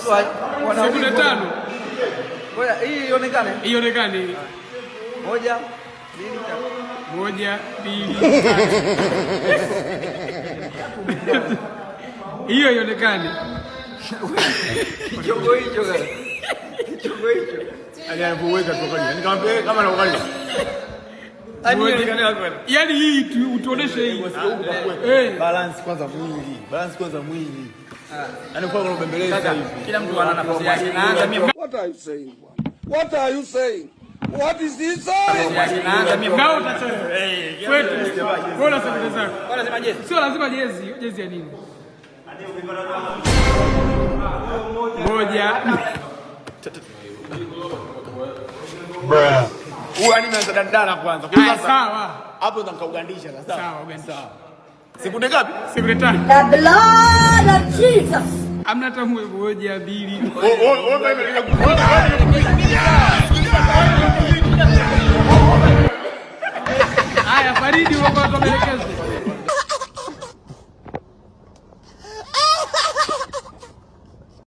Sekunde 5. Ngoja hii ionekane. Ionekane. 1 2 3. Hiyo ionekane. Kichongo hicho gani? Kichongo hicho. Anapoweka tokani. Nikamwambia kama anaangalia. Yaani hii utuoneshe hii. Balance kwanza mwili. Balance kwanza mwili. Anakuwa unabembeleza hivi. Kila mtu ana nafasi yake. Naanza mimi. What are you saying? What are you saying? What is this saying? Naanza mimi. Ngao utacheza. Kwetu. Bora sekunde zako. Bora sema jezi. Sio lazima jezi. Jezi ya nini? 1. Bruh. Huyu anaanza dandana kwanza. Sawa. Hapo ndo nikaugandisha sasa. Sawa, ugandisha. Sekunde ngapi? Sekunde 5. The blood of Jesus. Amna hata 1 2. Haya, Faridi uko kwa maelekezo.